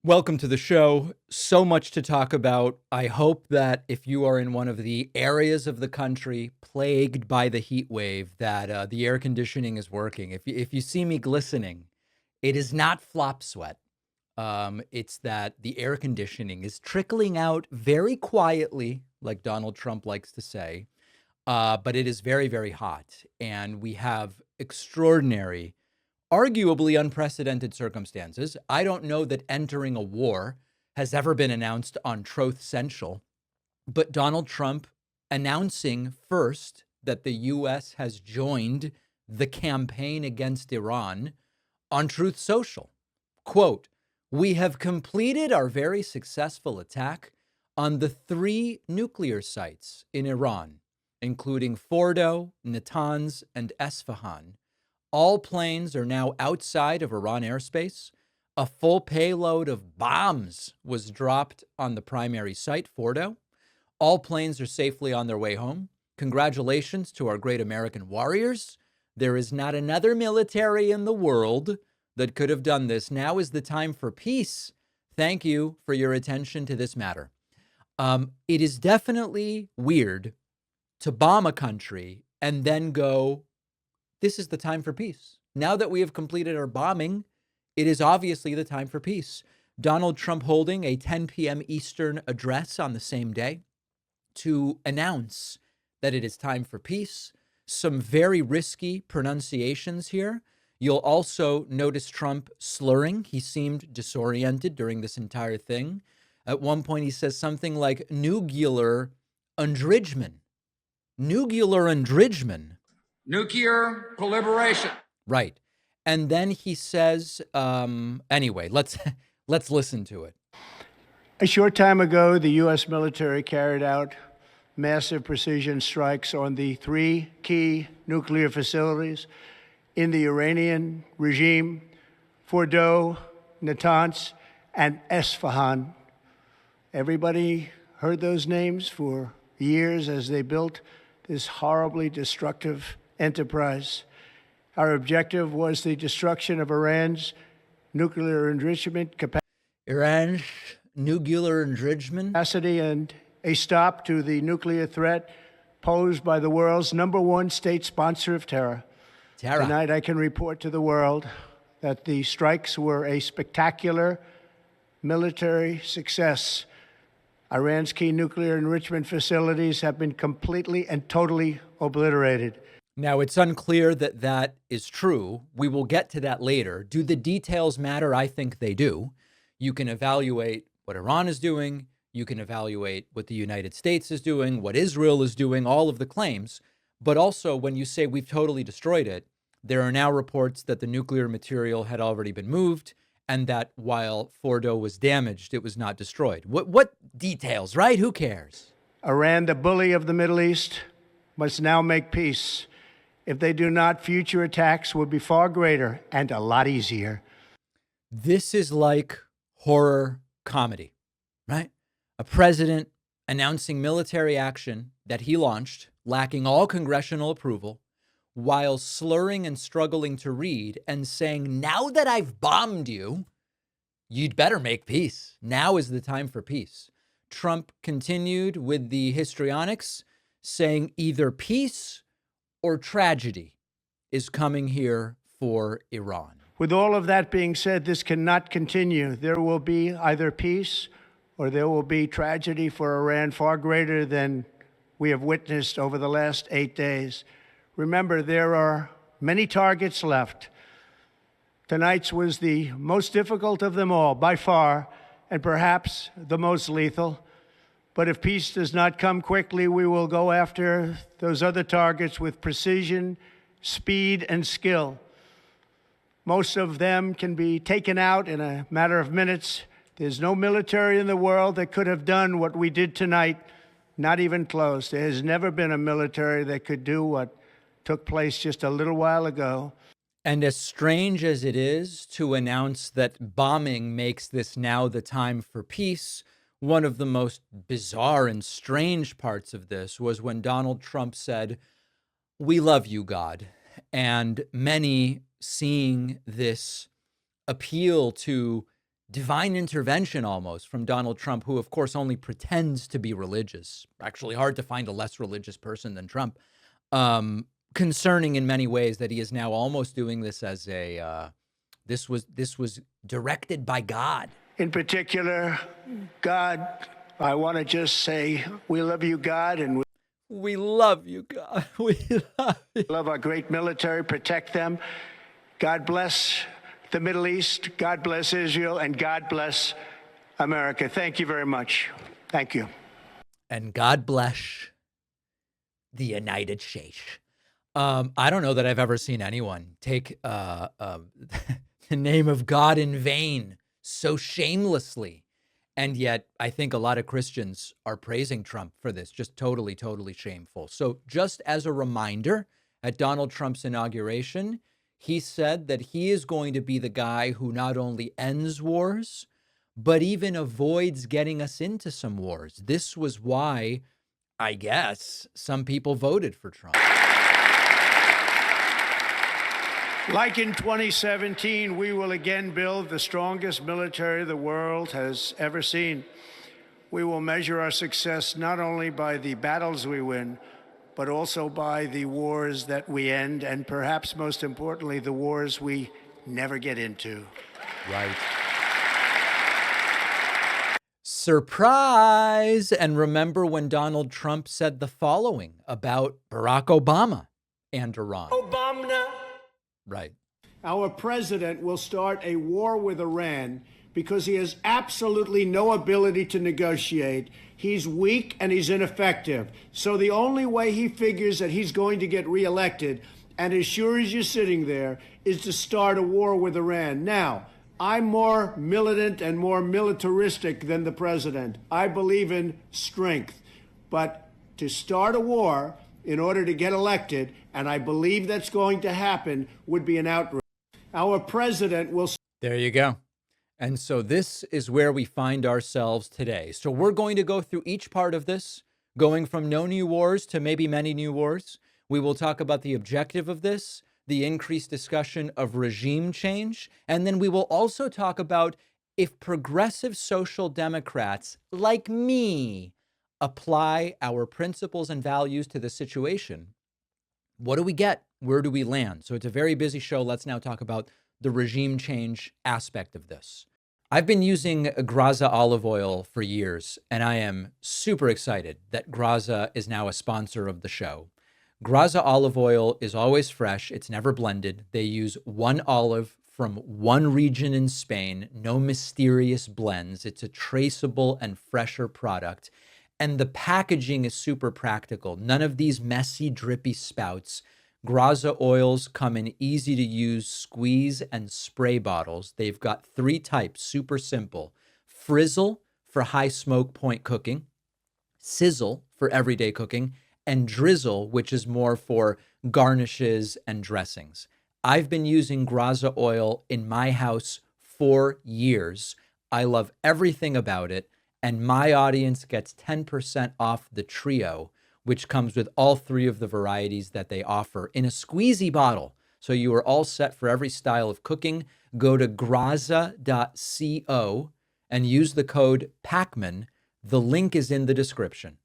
Welcome to the show. So much to talk about. I hope that if you are in one of the areas of the country plagued by the heat wave, that the air conditioning is working. If you see me glistening, it is not flop sweat. It's that the air conditioning is trickling out very quietly, like Donald Trump likes to say. But it is very, very hot, and we have extraordinary, arguably unprecedented circumstances. I don't know that entering a war has ever been announced on Truth Central, but Donald Trump announcing first that the U.S. has joined the campaign against Iran on Truth Social. Quote, "We have completed our very successful attack on the 3 nuclear sites in Iran, including Fordo, Natanz, and Esfahan. All planes are now outside of Iran airspace. A full payload of bombs was dropped on the primary site, Fordo. All planes are safely on their way home. Congratulations to our great American warriors. There is not another military in the world that could have done this. Now is the time for peace. Thank you for your attention to this matter." It is definitely weird to bomb a country and then go, this is the time for peace. Now that we have completed our bombing, it is obviously the time for peace. Donald Trump holding a 10 p.m. Eastern address on the same day to announce that it is time for peace. Some very risky pronunciations here. You'll also notice Trump slurring. He seemed disoriented during this entire thing. At one point, he says something like nuclear undridgment. Nuclear undridgment. Nuclear proliferation. Right. And then he says, anyway, let's listen to it. A short time ago, the U.S. military carried out massive precision strikes on the 3 key nuclear facilities in the Iranian regime, Fordo, Natanz, and Esfahan. Everybody heard those names for years as they built this horribly destructive enterprise. Our objective was the destruction of Iran's nuclear enrichment Iran's nuclear enrichment capacity and a stop to the nuclear threat posed by the world's #1 state sponsor of terror. Tonight, I can report to the world that the strikes were a spectacular military success. Iran's key nuclear enrichment facilities have been completely and totally obliterated. Now, it's unclear that that is true. We will get to that later. Do the details matter? I think they do. You can evaluate what Iran is doing. You can evaluate what the United States is doing, what Israel is doing, all of the claims. But also, when you say we've totally destroyed it, there are now reports that the nuclear material had already been moved, and that while Fordo was damaged, it was not destroyed. What details, right? Who cares? Iran, the bully of the Middle East, must now make peace. If they do not, future attacks will be far greater and a lot easier. This is like horror comedy, right? A president announcing military action that he launched, lacking all congressional approval, while slurring and struggling to read and saying, now that I've bombed you, you'd better make peace. Now is the time for peace. Trump continued with the histrionics, saying either peace or tragedy is coming here for Iran. With all of that being said, this cannot continue. There will be either peace or there will be tragedy for Iran far greater than we have witnessed over the last 8 days. Remember, there are many targets left. Tonight's was the most difficult of them all, by far, and perhaps the most lethal. But if peace does not come quickly, we will go after those other targets with precision, speed, and skill. Most of them can be taken out in a matter of minutes. There's no military in the world that could have done what we did tonight, not even close. There has never been a military that could do what took place just a little while ago. And as strange as it is to announce that bombing makes this now the time for peace, one of the most bizarre and strange parts of this was when Donald Trump said, "We love you, God." And many seeing this appeal to divine intervention almost from Donald Trump, who of course only pretends to be religious. Actually hard to find a less religious person than Trump. Concerning in many ways that he is now almost doing this as a, this was directed by God. In particular, God, I want to just say we love you, God, and we love you, God. We love our great military, protect them. God bless the Middle East, God bless Israel, and God bless America. Thank you very much. Thank you. And God bless the United States. I don't know that I've ever seen anyone take the name of God in vain so shamelessly. And yet I think a lot of Christians are praising Trump for this, just totally, totally shameful. So just as a reminder, at Donald Trump's inauguration, he said that he is going to be the guy who not only ends wars, but even avoids getting us into some wars. This was why, I guess, some people voted for Trump. Like in 2017, we will again build the strongest military the world has ever seen. We will measure our success not only by the battles we win, but also by the wars that we end, and perhaps most importantly, the wars we never get into. Right. Surprise! And remember when Donald Trump said the following about Barack Obama and Iran. Obama. Right. Our president will start a war with Iran because he has absolutely no ability to negotiate. He's weak and he's ineffective. So the only way he figures that he's going to get reelected, and as sure as you're sitting there, is to start a war with Iran. Now, I'm more militant and more militaristic than the president. I believe in strength. But to start a war in order to get elected, and I believe that's going to happen, would be an outrage. Our president will... There you go. And so this is where we find ourselves today. So we're going to go through each part of this, going from no new wars to maybe many new wars. We will talk about the objective of this, the increased discussion of regime change, and then we will also talk about if progressive social democrats like me apply our principles and values to the situation, what do we get? Where do we land? So it's a very busy show. Let's now talk about the regime change aspect of this. I've been using Graza olive oil for years, and I am super excited that Graza is now a sponsor of the show. Graza olive oil is always fresh. It's never blended. They use one olive from one region in Spain, no mysterious blends. It's a traceable and fresher product. And the packaging is super practical. None of these messy, drippy spouts. Graza oils come in easy to use squeeze and spray bottles. They've got 3 types, super simple. Frizzle for high smoke point cooking, sizzle for everyday cooking, and drizzle, which is more for garnishes and dressings. I've been using Graza oil in my house for years. I love everything about it. And my audience gets 10% off the trio, which comes with all 3 of the varieties that they offer in a squeezy bottle. So you are all set for every style of cooking. Go to graza.co and use the code PACMAN. The link is in the description.